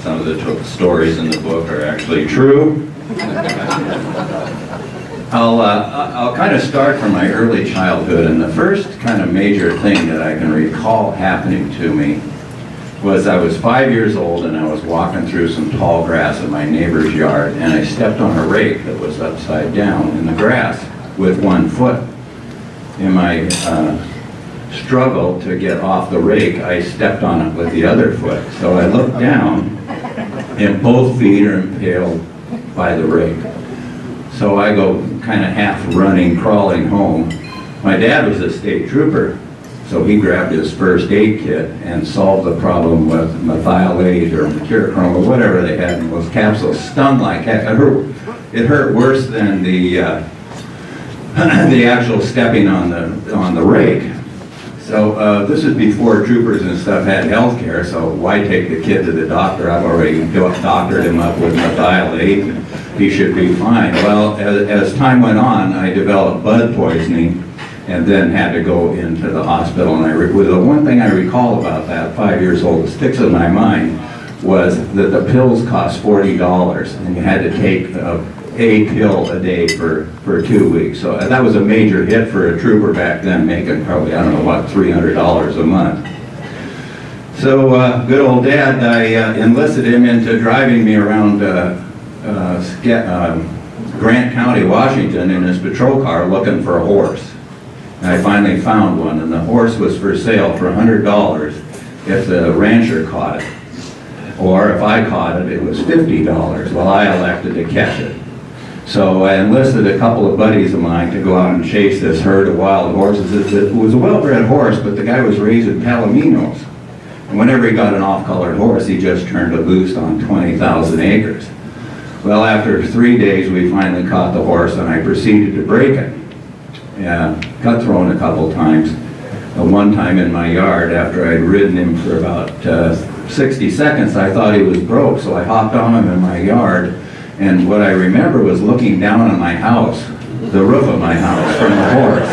some of the stories in the book are actually true. I'll kind of start from my early childhood, and the first kind of major thing that I can recall happening to me was I was 5 years old and I was walking through some tall grass in my neighbor's yard, and I stepped on a rake that was upside down in the grass with one foot. In my struggle to get off the rake, I stepped on it with the other foot. So I looked down and both feet are impaled by the rake. So I go kind of half running, crawling home. My dad was a state trooper, so he grabbed his first aid kit and solved the problem with methylate or mercurochrome or whatever they had in those capsules. Stung like heck. It hurt worse than the actual stepping on the rake. So this is before troopers and stuff had health care, so why take the kid to the doctor? I've already doctored him up with methylate. He should be fine. Well, as time went on, I developed blood poisoning and then had to go into the hospital. And the one thing I recall about that, 5 years old, that sticks in my mind, was that the pills cost $40 and you had to take a pill a day for 2 weeks. So that was a major hit for a trooper back then, making probably, I don't know what, $300 a month. So good old Dad, I enlisted him into driving me around Grant County, Washington in his patrol car looking for a horse. And I finally found one, and the horse was for sale for $100 if the rancher caught it. Or if I caught it, it was $50. Well, I elected to catch it. So I enlisted a couple of buddies of mine to go out and chase this herd of wild horses. It was a well-bred horse, but the guy was raising palominos. And whenever he got an off-colored horse, he just turned it loose on 20,000 acres. Well, after 3 days, we finally caught the horse, and I proceeded to break it. Got thrown a couple times. One time in my yard, after I'd ridden him for about 60 seconds, I thought he was broke, so I hopped on him in my yard. And what I remember was looking down on my house, the roof of my house, from the horse,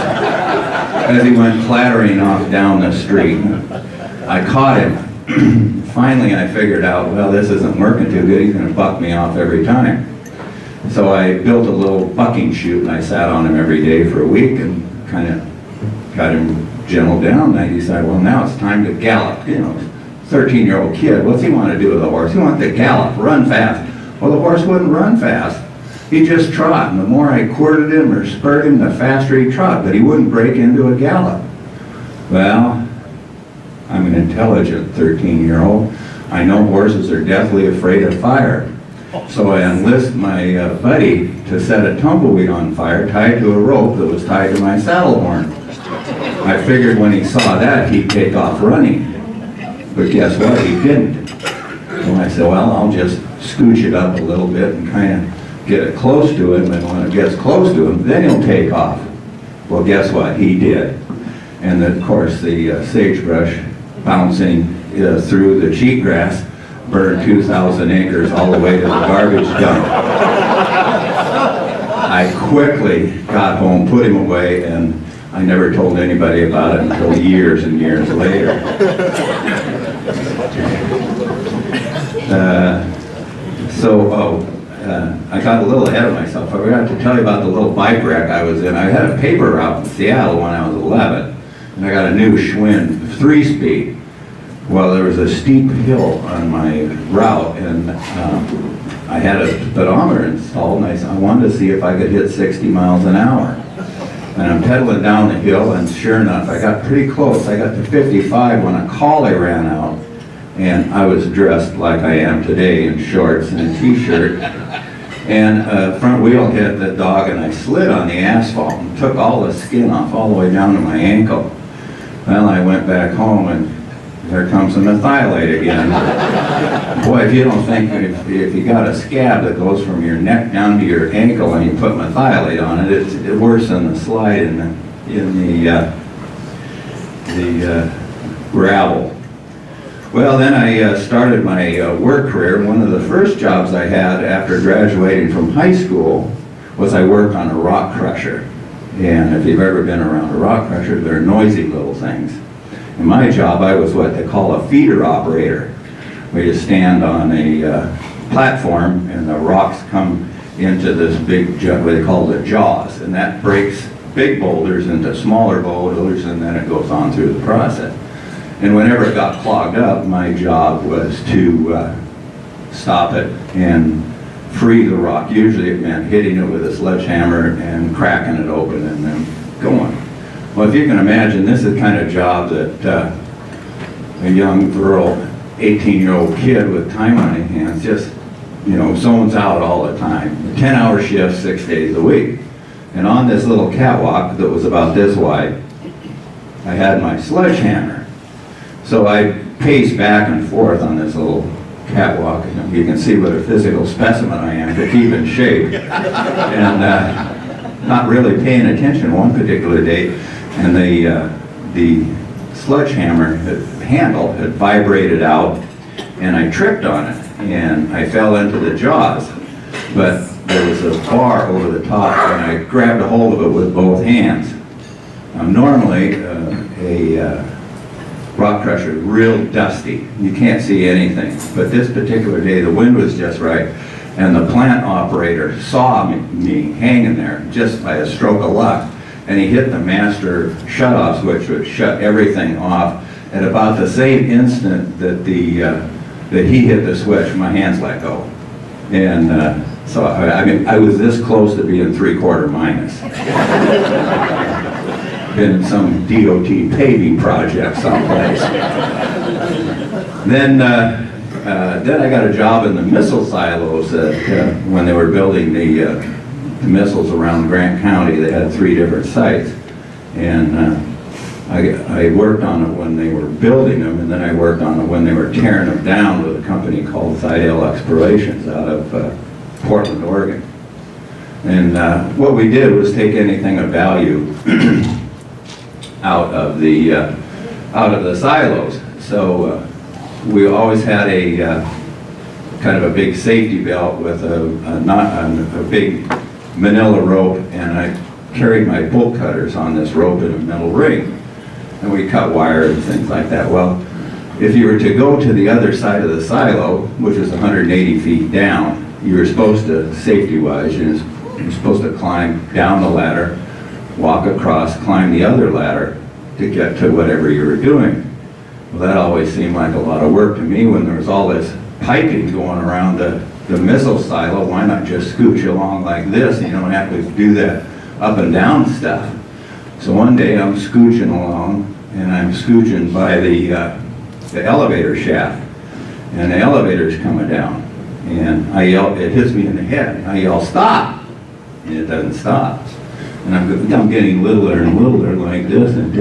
as he went clattering off down the street. I caught him. Finally, I figured out, well, this isn't working too good. He's going to buck me off every time. So I built a little bucking chute, and I sat on him every day for a week and kind of got him gentled down. And I decided, well, now it's time to gallop. You know, 13-year-old kid, what's he want to do with a horse? He wants to gallop, run fast. Well, the horse wouldn't run fast. He'd just trot, and the more I courted him or spurred him, the faster he'd trot, but he wouldn't break into a gallop. Well, I'm an intelligent 13-year-old. I know horses are deathly afraid of fire. So I enlist my buddy to set a tumbleweed on fire tied to a rope that was tied to my saddle horn. I figured when he saw that, he'd take off running. But guess what? He didn't. So I said, well, I'll just scooch it up a little bit and kind of get it close to him, and when it gets close to him, then he'll take off. Well, guess what? He did. And then, of course, the sagebrush bouncing through the cheatgrass burned 2,000 acres all the way to the garbage dump. I quickly got home, put him away, and I never told anybody about it until years and years later. I got a little ahead of myself. I forgot to tell you about the little bike wreck I was in. I had a paper route in Seattle when I was 11, and I got a new Schwinn 3-speed. Well, there was a steep hill on my route, and I had a speedometer installed, and I wanted to see if I could hit 60 miles an hour. And I'm pedaling down the hill, and sure enough, I got pretty close. I got to 55 when a collie ran out, and I was dressed like I am today in shorts and a t-shirt. And front wheel hit the dog, and I slid on the asphalt and took all the skin off all the way down to my ankle. Well, I went back home, and there comes the methylate again. Boy, if you don't think, if you got a scab that goes from your neck down to your ankle and you put methylate on it, it's worse than the slide in the gravel. Well, then I started my work career. One of the first jobs I had after graduating from high school was I worked on a rock crusher. And if you've ever been around a rock crusher, they're noisy little things. In my job, I was what they call a feeder operator. We just stand on a platform, and the rocks come into this big, what they call the jaws, and that breaks big boulders into smaller boulders, and then it goes on through the process. And whenever it got clogged up, my job was to stop it and free the rock. Usually it meant hitting it with a sledgehammer and cracking it open and then going. Well, if you can imagine, this is the kind of job that a young girl, 18-year-old kid with time on his hands just, zones out all the time. 10-hour shifts, 6 days a week. And on this little catwalk that was about this wide, I had my sledgehammer. So I paced back and forth on this little catwalk. You can see what a physical specimen I am to keep in shape. And not really paying attention one particular day, and the sledgehammer handle had vibrated out, and I tripped on it, and I fell into the jaws. But there was a bar over the top, and I grabbed a hold of it with both hands. Normally, a rock crusher is real dusty. You can't see anything. But this particular day, the wind was just right, and the plant operator saw me hanging there just by a stroke of luck, and he hit the master shut-off switch, which shut everything off. At about the same instant that that he hit the switch, my hands let go. And so, I was this close to being 3/4 minus. Been in some DOT paving project someplace. Then I got a job in the missile silos when they were building the missiles around Grant County. They had 3 different sites. And I worked on it when they were building them, and then I worked on it when they were tearing them down with a company called Sidale Explorations out of Portland, Oregon. And what we did was take anything of value out of the silos. So we always had a kind of a big safety belt with a big manila rope, and I carried my bolt cutters on this rope in a metal ring, and we cut wire and things like that. Well, if you were to go to the other side of the silo, which is 180 feet down, you were supposed to, safety-wise, you're supposed to climb down the ladder, walk across, climb the other ladder to get to whatever you were doing. Well, that always seemed like a lot of work to me when there was all this piping going around the missile silo. Why not just scooch along like this, and you don't have to do that up and down stuff. So one day I'm scooching along, and I'm scooching by the elevator shaft, and the elevator's coming down, and I yell, it hits me in the head, and I yell, "Stop!" and it doesn't stop. And I'm getting littler and littler like this, and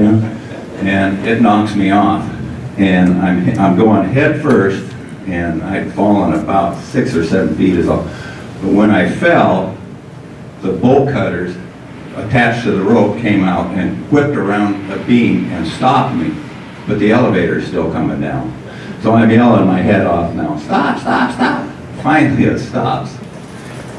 it knocks me off. And I'm going head first, and I'd fallen about 6 or 7 feet is all. But when I fell, the bolt cutters attached to the rope came out and whipped around the beam and stopped me. But the elevator's still coming down. So I'm yelling my head off now, "Stop, stop, stop." Finally it stops.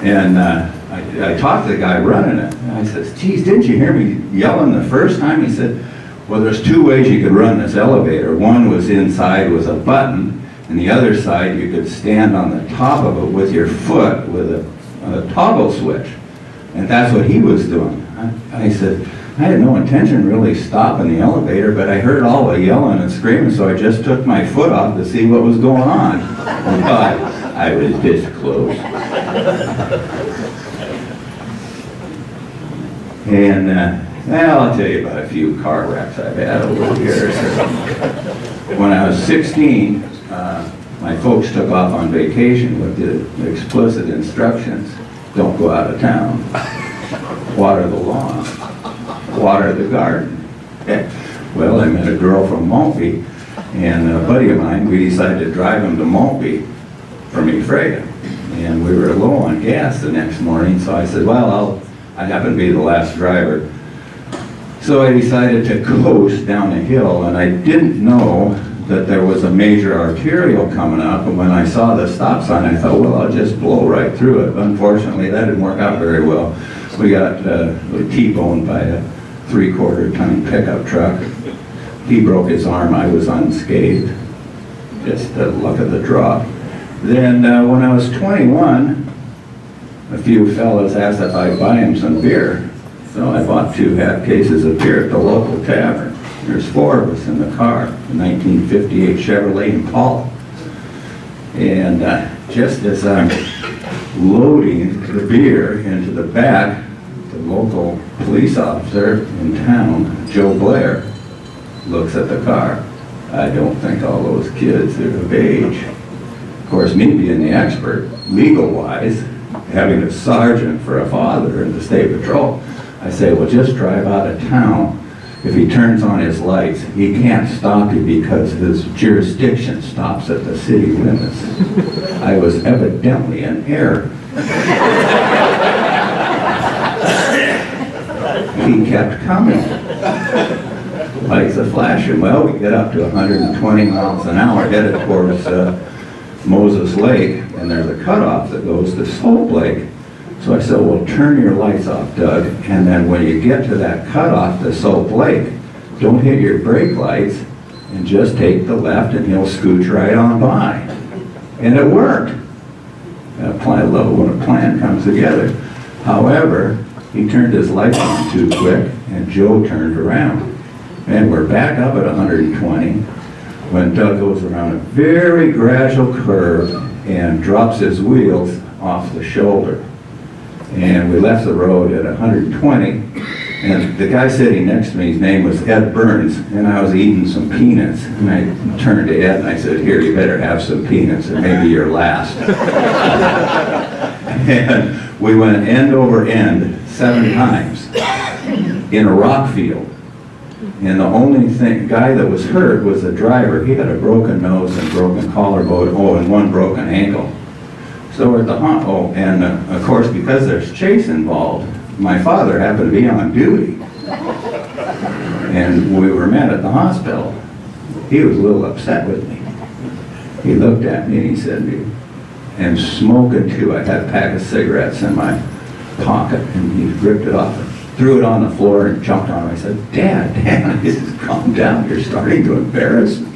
And I talked to the guy running it, and I said, "Geez, didn't you hear me yelling the first time?" He said, "Well, there's 2 ways you could run this elevator. One was inside was a button, and the other side you could stand on the top of it with your foot with a toggle switch." And that's what he was doing. I said, I had no intention really stopping the elevator, but I heard all the yelling and screaming, so I just took my foot off to see what was going on. But I was this close. And well, I'll tell you about a few car wrecks I've had over the years. When I was 16, my folks took off on vacation with the explicit instructions: don't go out of town, water the lawn, water the garden. Well, I met a girl from Maltby, and a buddy of mine, we decided to drive him to Maltby from Ephrata. And we were low on gas the next morning, so I said, well, I happen to be the last driver. So I decided to coast down the hill, and I didn't know that there was a major arterial coming up, and when I saw the stop sign, I thought, well, I'll just blow right through it. Unfortunately, that didn't work out very well. We got T-boned by a 3/4 ton pickup truck. He broke his arm, I was unscathed. just the luck of the draw. Then when I was 21, a few fellas asked if I'd buy them some beer. So I bought 2 half cases of beer at the local tavern. There's 4 of us in the car, a 1958 Chevrolet Impala. And just as I'm loading the beer into the back, the local police officer in town, Joe Blair, looks at the car. I don't think all those kids are of age. Of course, me being the expert, legal-wise, having a sergeant for a father in the state patrol, I say, well, just drive out of town. If he turns on his lights, he can't stop you because his jurisdiction stops at the city limits. I was evidently in error. He kept coming. Lights are flashing. Well, we get up to 120 miles an hour headed towards Moses Lake, and there's a cutoff that goes to Slope Lake. So I said, well, turn your lights off, Doug, and then when you get to that cutoff to Soap Lake, don't hit your brake lights and just take the left and he'll scooch right on by. And it worked. I love when a plan comes together. However, he turned his lights on too quick and Joe turned around. And we're back up at 120 when Doug goes around a very gradual curve and drops his wheels off the shoulder. And we left the road at 120, and the guy sitting next to me, his name was Ed Burns, and I was eating some peanuts. And I turned to Ed and I said, here, you better have some peanuts, and maybe your last. And we went end over end 7 times in a rock field. And the only guy that was hurt was the driver. He had a broken nose and broken collarbone, and 1 broken ankle. So we're at the and of course, because there's chase involved, my father happened to be on duty. And we were met at the hospital. He was a little upset with me. He looked at me and he said, and smoking too, I had a pack of cigarettes in my pocket, and he ripped it off and threw it on the floor and jumped on it. I said, Dad, this is calm down. You're starting to embarrass me.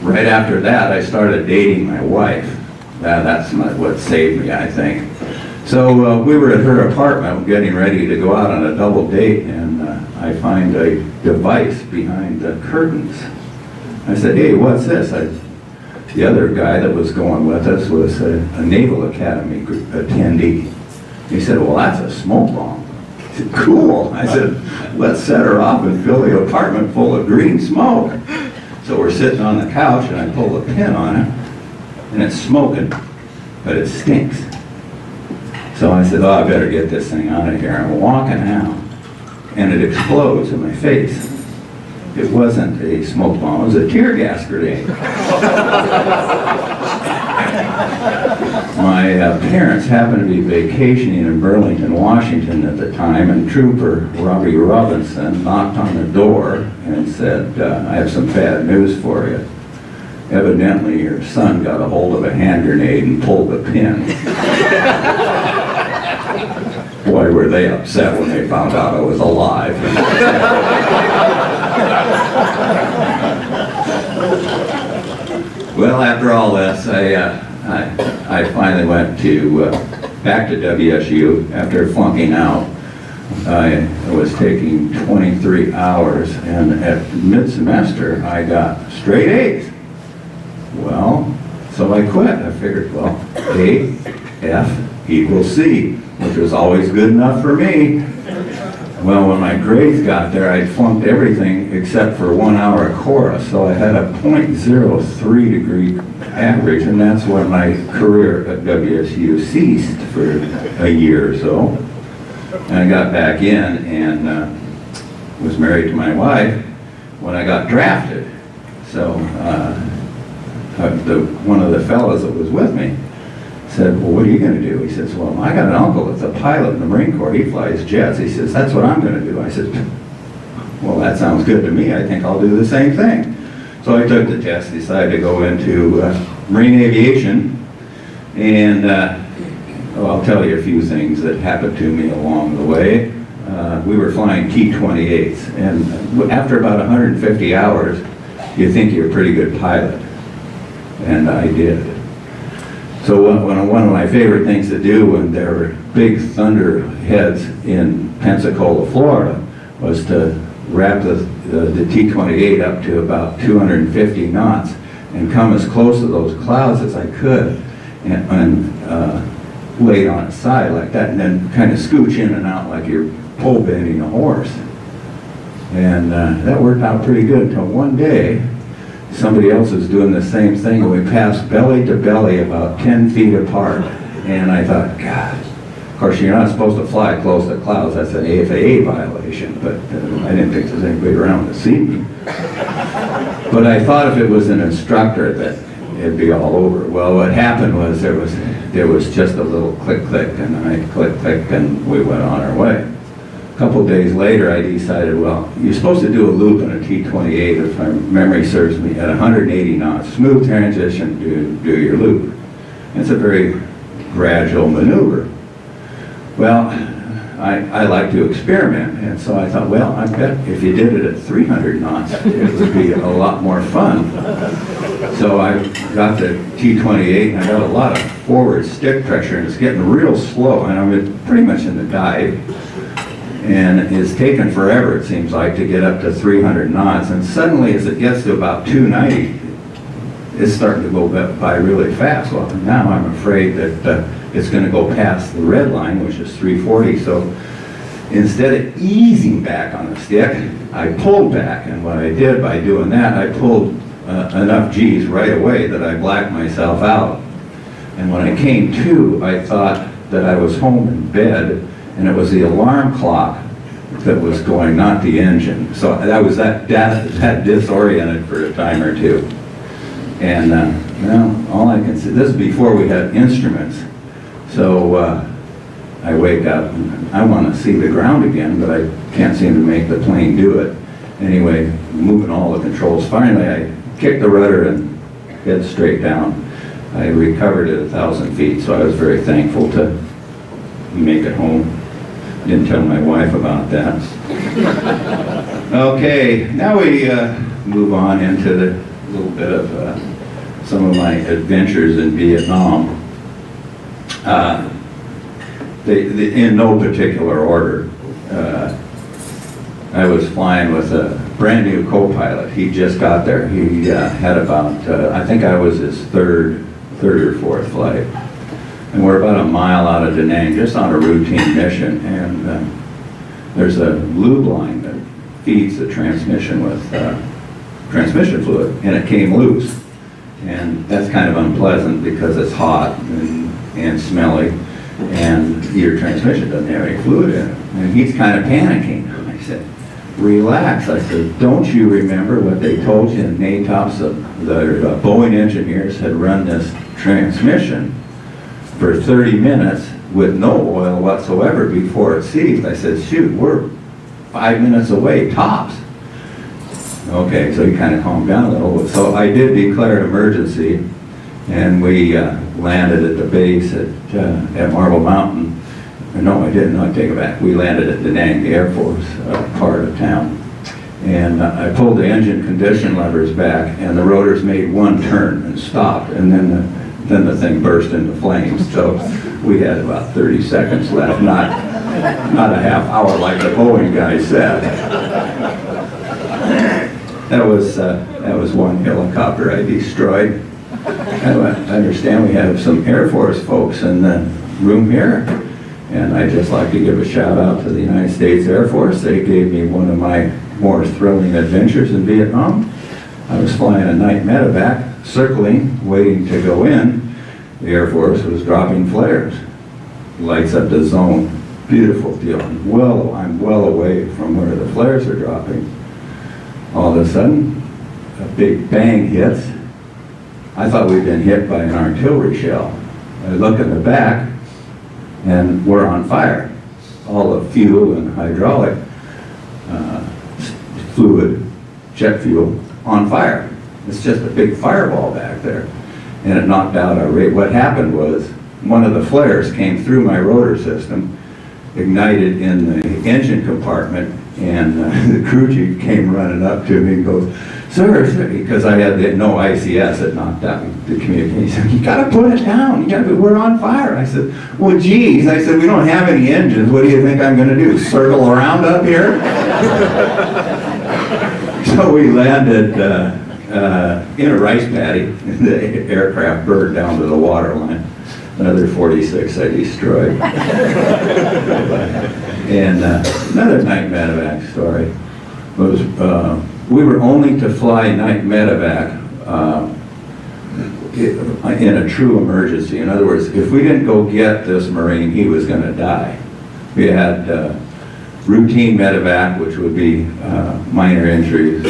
Right after that, I started dating my wife. That's what saved me, I think. So we were at her apartment getting ready to go out on a double date, and I find a device behind the curtains. I said, hey, what's this? The other guy that was going with us was a Naval Academy attendee. He said, well, that's a smoke bomb. I said, cool. I said, let's set her off and fill the apartment full of green smoke. So we're sitting on the couch, and I pull the pin on it, and it's smoking, but it stinks. So I said, oh, I better get this thing out of here. I'm walking out, and it explodes in my face. It wasn't a smoke bomb, it was a tear gas grenade. My parents happened to be vacationing in Burlington, Washington at the time, and Trooper Robbie Robinson knocked on the door and said, I have some bad news for you. Evidently, your son got a hold of a hand grenade and pulled the pin. Boy, were they upset when they found out I was alive. Well, after all this, I finally went back to WSU after flunking out. I was taking 23 hours, and at mid-semester, I got straight A's. Well, so I quit. I figured, well, A, F equals C, which was always good enough for me. Well, when my grades got there, I'd flunked everything except for 1 hour of chorus, so I had a .03 degree average, and that's when my career at WSU ceased for a year or so. And I got back in and was married to my wife when I got drafted. So one of the fellows that was with me said, well, what are you going to do? He says, well, I got an uncle that's a pilot in the Marine Corps. He flies jets. He says, that's what I'm going to do. I said, well, that sounds good to me. I think I'll do the same thing. So I took the test, decided to go into Marine aviation, and I'll tell you a few things that happened to me along the way. we were flying T-28s, and after about 150 hours, you think you're a pretty good pilot, and I did. So one of my favorite things to do when there were big thunderheads in Pensacola, Florida, was to wrap the T-28 up to about 250 knots and come as close to those clouds as I could and lay it on its side like that, and then kind of scooch in and out like you're pole bending a horse. And that worked out pretty good until one day somebody else was doing the same thing, and we passed belly to belly about 10 feet apart. And I thought, God, of course you're not supposed to fly close to clouds, that's an AFAA violation, but I didn't think there's anybody around to see me. But I thought if it was an instructor that it'd be all over. Well, what happened was there was just a little click click, and I click click, and we went on our way. A couple of days later, I decided, well, you're supposed to do a loop in a T-28, if my memory serves me, at 180 knots, smooth transition, do your loop. It's a very gradual maneuver. Well, I like to experiment, and so I thought, well, I bet if you did it at 300 knots, it would be a lot more fun. So I got the T-28, and I got a lot of forward stick pressure, and it's getting real slow, and I'm pretty much in the dive. And it's taken forever, it seems like, to get up to 300 knots, and suddenly as it gets to about 290, it's starting to go by really fast. Well, now I'm afraid that it's going to go past the red line, which is 340, so instead of easing back on the stick, I pulled back, and what I did by doing that, I pulled enough G's right away that I blacked myself out. And when I came to, I thought that I was home in bed, and it was the alarm clock that was going, not the engine. So I was that disoriented for a time or two. And well, all I can say, this is before we had instruments. So I wake up, and I want to see the ground again, but I can't seem to make the plane do it. Anyway, moving all the controls. Finally, I kicked the rudder and head straight down. I recovered at 1,000 feet, so I was very thankful to make it home. Didn't tell my wife about that. Okay, now we move on into the little bit of some of my adventures in Vietnam. In no particular order. I was flying with a brand new co-pilot. He just got there. He had about, I think I was his third or fourth flight. And we're about a mile out of Da Nang, just on a routine mission, and there's a lube line that feeds the transmission with transmission fluid, and it came loose. And that's kind of unpleasant because it's hot and smelly, and your transmission doesn't have any fluid in it. And he's kind of panicking. I said, relax. I said, don't you remember what they told you in NATOPS? The Boeing engineers had run this transmission for 30 minutes with no oil whatsoever before it seized. I said, shoot, we're 5 minutes away, tops. Okay, so he kind of calmed down a little. So I did declare an emergency, and we landed at the base at Marble Mountain. No, I didn't. I take it back. We landed at Da Nang, the Air Force part of town. And I pulled the engine condition levers back, and the rotors made one turn and stopped, and then the thing burst into flames. So we had about 30 seconds left, not a half hour like the Boeing guy said. That was one helicopter I destroyed. I understand we have some Air Force folks in the room here, and I'd just like to give a shout out to the United States Air Force. They gave me one of my more thrilling adventures in Vietnam. I was flying a night medevac, circling, waiting to go in. The Air Force was dropping flares. Lights up the zone. Beautiful deal. I'm well away from where the flares are dropping. All of a sudden, a big bang hits. I thought we'd been hit by an artillery shell. I look in the back, and we're on fire. All the fuel and hydraulic fluid, jet fuel, on fire. It's just a big fireball back there. And it knocked out our rate. What happened was one of the flares came through my rotor system, ignited in the engine compartment, and the crew chief came running up to me and goes, sir, because I had no ICS that knocked out the communication. He said, you gotta put it down, we're on fire. I said, well geez, I said, we don't have any engines, what do you think I'm gonna do, circle around up here? So we landed in a rice paddy, the aircraft burned down to the water line. Another 46 I destroyed. And another night medevac story was, we were only to fly night medevac in a true emergency. In other words, if we didn't go get this Marine, he was going to die. We had routine medevac, which would be minor injuries,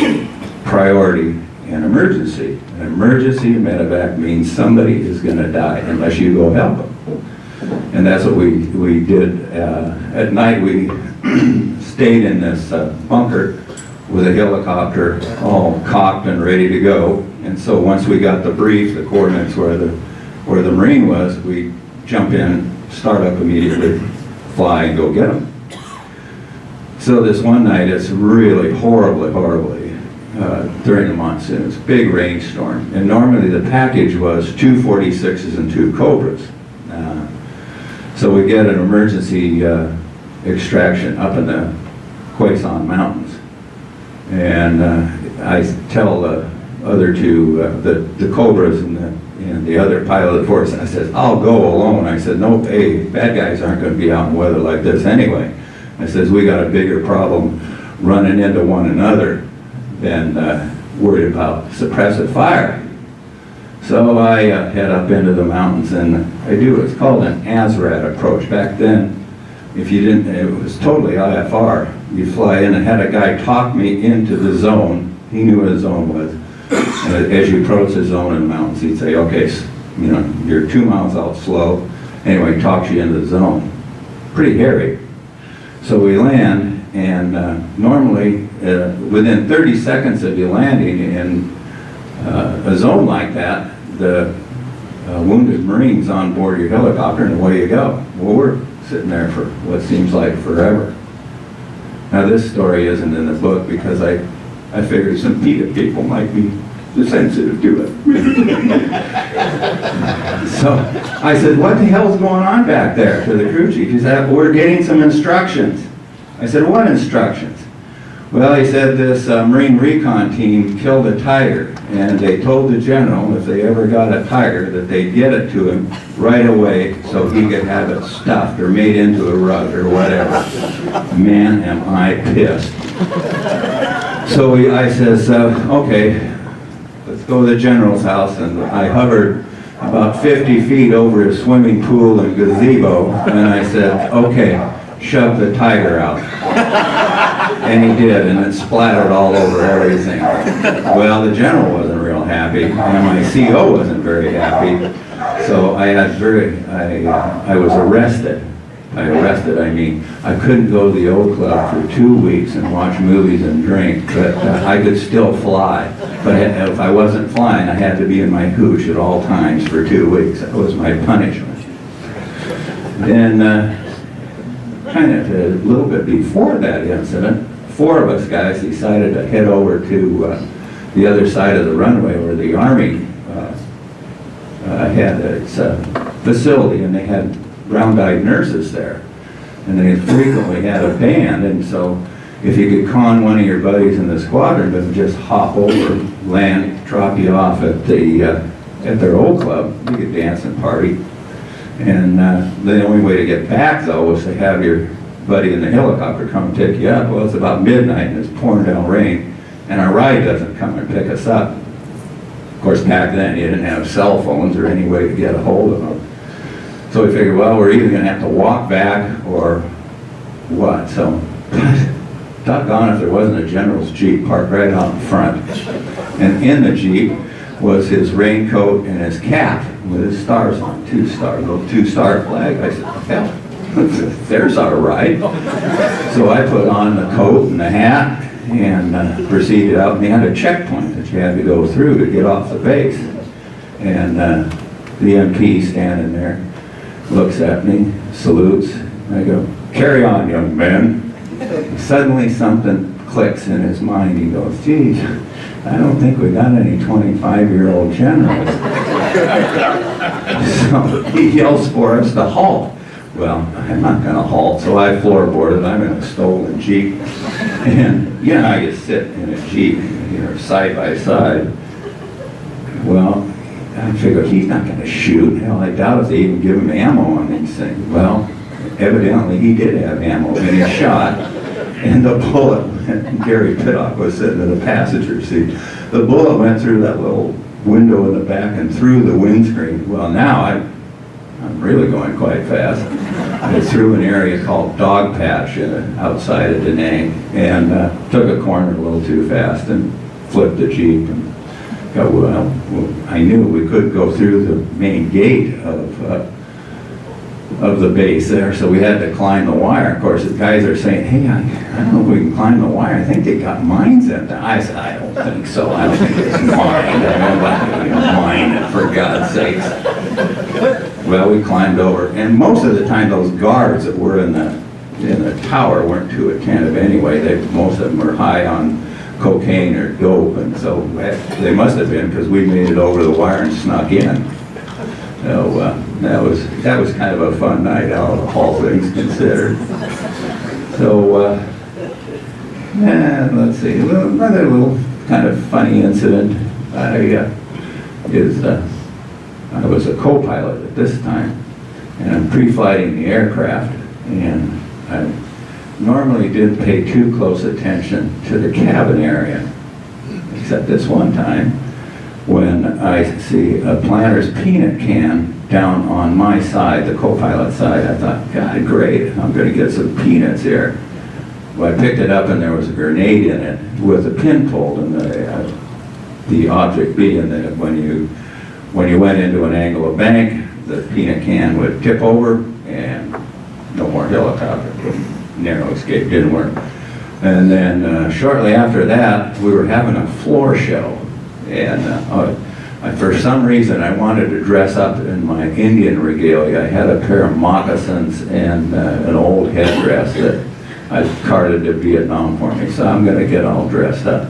priority, and emergency. An emergency medevac means somebody is going to die unless you go help them. And that's what we did. At night we stayed in this bunker with a helicopter all cocked and ready to go. And so once we got the brief, the coordinates where the Marine was, we jump in, start up immediately, fly and go get them. So this one night it's really horribly during the monsoon. It's a big rainstorm, and normally the package was 2 46s and 2 Cobras. So we get an emergency extraction up in the Quezon Mountains, and I tell the other two, the Cobras and the other pilot of the force, I said, I'll go alone. I said, no, hey, bad guys aren't going to be out in weather like this anyway. I says, we got a bigger problem running into one another than worried about suppressive fire. So I head up into the mountains and I do what's called an ASRAD approach. Back then, if you didn't, it was totally IFR. You fly in and had a guy talk me into the zone. He knew what a zone was. And as you approach the zone in the mountains, he'd say, okay, you know, you're 2 miles out slow. Anyway, talks you into the zone. Pretty hairy. So we land, and normally within 30 seconds of you landing in a zone like that, the wounded Marines on board your helicopter and away you go. Well, we're sitting there for what seems like forever. Now this story isn't in the book because I figured some PETA people might be sensitive to it. So I said, what the hell's going on back there, to the crew chief? He said, we're getting some instructions. I said, what instructions? Well, he said this Marine recon team killed a tiger, and they told the general if they ever got a tiger that they'd get it to him right away so he could have it stuffed or made into a rug or whatever. Man, am I pissed. So I says, okay, let's go to the general's house, and I hovered about 50 feet over his swimming pool and gazebo, and I said, okay, shove the tiger out. And he did, and it splattered all over everything. Well, the general wasn't real happy, and my CO wasn't very happy, so I was arrested. I mean, I couldn't go to the old club for 2 weeks and watch movies and drink, but I could still fly. But if I wasn't flying, I had to be in my hooch at all times for 2 weeks. That was my punishment. Then, kind of a little bit before that incident, 4 of us guys decided to head over to the other side of the runway where the Army had its facility, and they had brown-eyed nurses there, and they frequently had a band. And so if you could con one of your buddies in the squadron to just hop over, land, drop you off at their old club, you could dance and party. And the only way to get back, though, was to have your buddy in the helicopter come pick you up. Well, it's about midnight and it's pouring down rain, and our ride doesn't come and pick us up. Of course, back then you didn't have cell phones or any way to get a hold of them. So we figured, well, we're either going to have to walk back or what. So, doggone if there wasn't a general's Jeep parked right out in front. And in the Jeep was his raincoat and his cap with his stars on, 2 stars, little 2-star flag. I said, hell, there's our ride. So I put on the coat and the hat and proceeded out, and they had a checkpoint that you had to go through to get off the base. And the MP standing there looks at me, salutes, and I go, carry on, young man. suddenly something clicks in his mind. He goes, geez, I don't think we got any 25-year-old generals. So he yells for us to halt. Well, I'm not going to halt, so I floorboarded. I'm in a stolen Jeep. And you know how you sit in a Jeep, you know, side by side. Well, I figured he's not going to shoot. Hell, I doubt if they even give him ammo on these things. Well, evidently he did have ammo, and he shot. And the bullet went, Gary Pittock was sitting in the passenger seat. The bullet went through that little window in the back and through the windscreen. Well, now I'm really going quite fast. It's through an area called Dog Patch outside of Da Nang, and took a corner a little too fast and flipped the Jeep. And got, well, I knew we could go through the main gate of the base there, so we had to climb the wire. Of course, the guys are saying, hey, I don't know if we can climb the wire. I think they got mines in there. I said, I don't think so. I don't think it's mine. I don't know, mine it, for God's sakes. Well, we climbed over, and most of the time those guards that were in the tower weren't too attentive anyway. Most of them were high on cocaine or dope, and so they must have been, because we made it over the wire and snuck in. So that was kind of a fun night out, all things considered. So let's see, another little kind of funny incident. I was a co-pilot at this time, and I'm pre-flighting the aircraft, and I normally didn't pay too close attention to the cabin area, except this one time when I see a Planters peanut can down on my side, the co-pilot side. I thought, God, great, I'm going to get some peanuts here. Well, I picked it up and there was a grenade in it with a pin pulled, and the object being that when you went into an angle of bank, the peanut can would tip over and no more helicopter. Narrow escape didn't work. And then shortly after that, we were having a floor show. And for some reason, I wanted to dress up in my Indian regalia. I had a pair of moccasins and an old headdress that I carted to Vietnam for me. So I'm going to get all dressed up.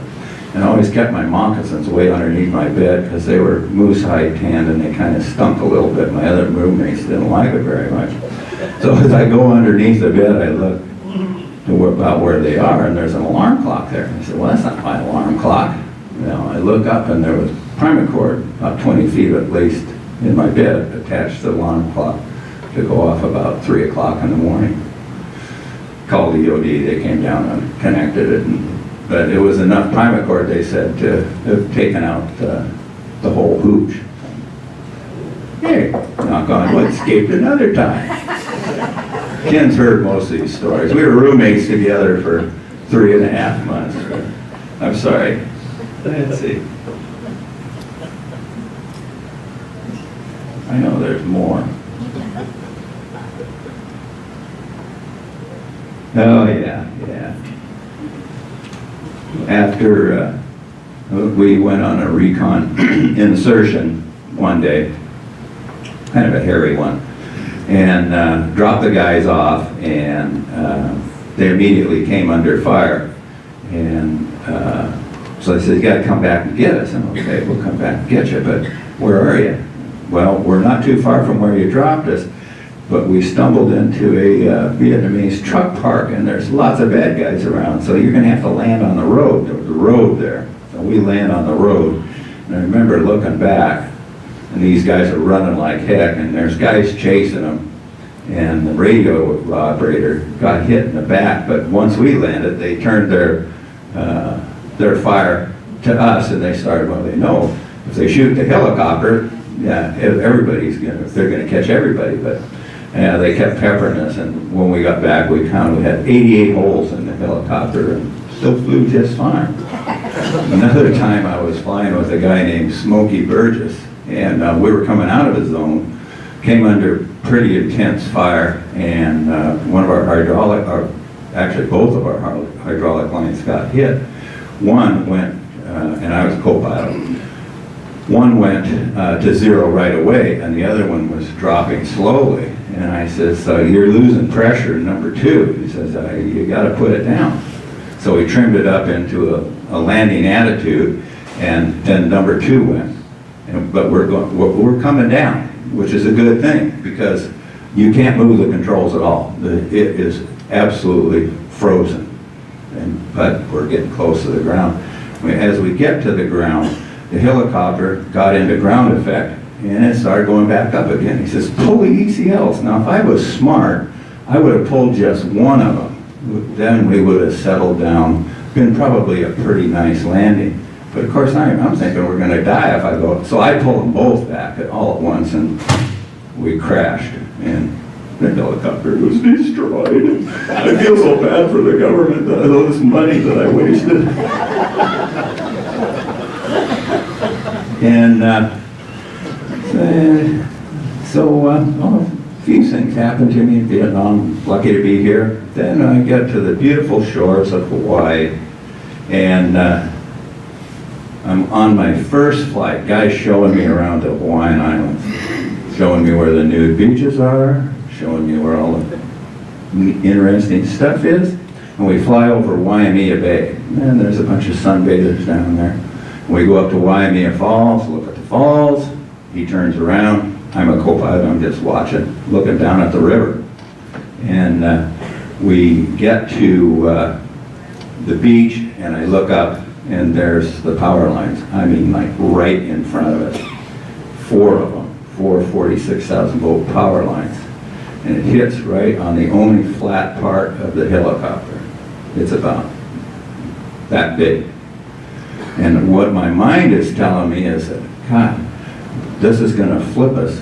And I always kept my moccasins way underneath my bed because they were moose hide tanned and they kind of stunk a little bit. My other roommates didn't like it very much. So as I go underneath the bed, I look about where they are, and there's an alarm clock there. I said, well, that's not my alarm clock. I look up and there was primacord about 20 feet at least in my bed attached to the alarm clock to go off about 3 o'clock in the morning. Called EOD, they came down and connected it, but it was enough primacord, they said, to have taken out the whole hooch. Hey, knock on wood, escaped another time. Ken's heard most of these stories. We were roommates together for 3.5 months. I'm sorry. Let's see. I know there's more. Oh yeah. After we went on a recon insertion one day, kind of a hairy one, and dropped the guys off, and they immediately came under fire. And so they said, you got to come back and get us. And okay, we'll come back and get you, but where are you? Well, we're not too far from where you dropped us, but we stumbled into a Vietnamese truck park, and there's lots of bad guys around, so you're going to have to land on the road. There was a road there, so we land on the road. And I remember looking back, and these guys are running like heck, and there's guys chasing them, and the radio operator got hit in the back, but once we landed, they turned their fire to us, and they started, well, they know if they shoot the helicopter, yeah, they're gonna catch everybody, but they kept peppering us, and when we got back, we counted, we had 88 holes in the helicopter, and still flew just fine. Another time I was flying with a guy named Smokey Burgess, and we were coming out of the zone, came under pretty intense fire, and one of our actually both of our hydraulic lines got hit. One went, and I was co-pilot, one went to zero right away, and the other one was dropping slowly. And I says, you're losing pressure, number 2. He says, you got to put it down. So we trimmed it up into a landing attitude, and then number 2 went. But we're coming down, which is a good thing, because you can't move the controls at all. It is absolutely frozen. But we're getting close to the ground. As we get to the ground, the helicopter got into ground effect, and it started going back up again. He says, pull the ECLs. Now, if I was smart, I would have pulled just one of them. Then we would have settled down, been probably a pretty nice landing. But of course, I'm thinking we're going to die if I go. So I pulled them both back all at once, and we crashed. And the helicopter was destroyed. I feel so bad for the government, all this money that I wasted. And a few things happened to me in Vietnam. Lucky to be here. Then I get to the beautiful shores of Hawaii, and I'm on my first flight. Guys showing me around the Hawaiian Islands, showing me where the nude beaches are, showing me where all the interesting stuff is. And we fly over Waimea Bay, and there's a bunch of sunbathers down there. We go up to Waimea Falls, look at the falls. He turns around. I'm a co-pilot. I'm just watching, looking down at the river. And we get to the beach, and I look up, and there's the power lines. I mean, like right in front of us. 4 of them, 4 46,000 volt power lines. And it hits right on the only flat part of the helicopter. It's about that big. And what my mind is telling me is that, God, this is going to flip us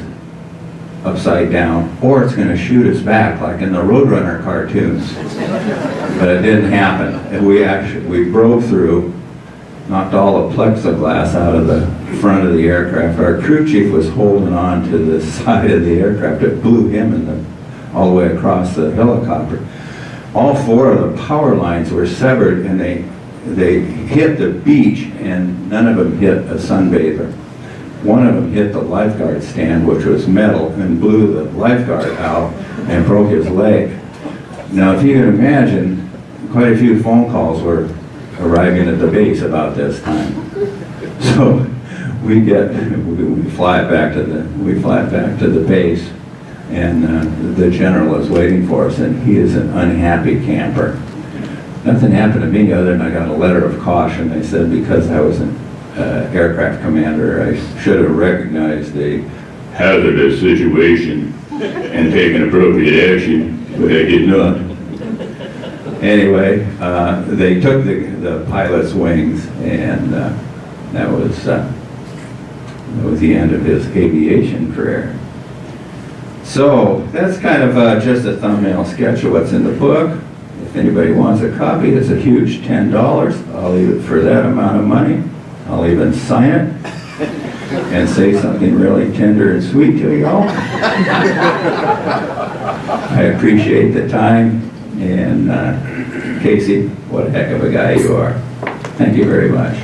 upside down, or it's going to shoot us back like in the Roadrunner cartoons. But it didn't happen. And we broke through, knocked all the plexiglass out of the front of the aircraft. Our crew chief was holding on to the side of the aircraft. It blew him all the way across the helicopter. All 4 of the power lines were severed, and they hit the beach, and none of them hit a sunbather. One of them hit the lifeguard stand, which was metal, and blew the lifeguard out and broke his leg. Now, if you can imagine, quite a few phone calls were arriving at the base about this time. So we fly it back to the base, and the general is waiting for us, and he is an unhappy camper. Nothing happened to me other than I got a letter of caution. They said because I was an aircraft commander, I should have recognized the hazardous situation and taken appropriate action, but I did not. Anyway, they took the pilot's wings, and that was the end of his aviation career. So that's kind of just a thumbnail sketch of what's in the book. If anybody wants a copy, it's a huge $10. I'll leave it for that amount of money. I'll even sign it and say something really tender and sweet to y'all. I appreciate the time, and Casey, what a heck of a guy you are. Thank you very much.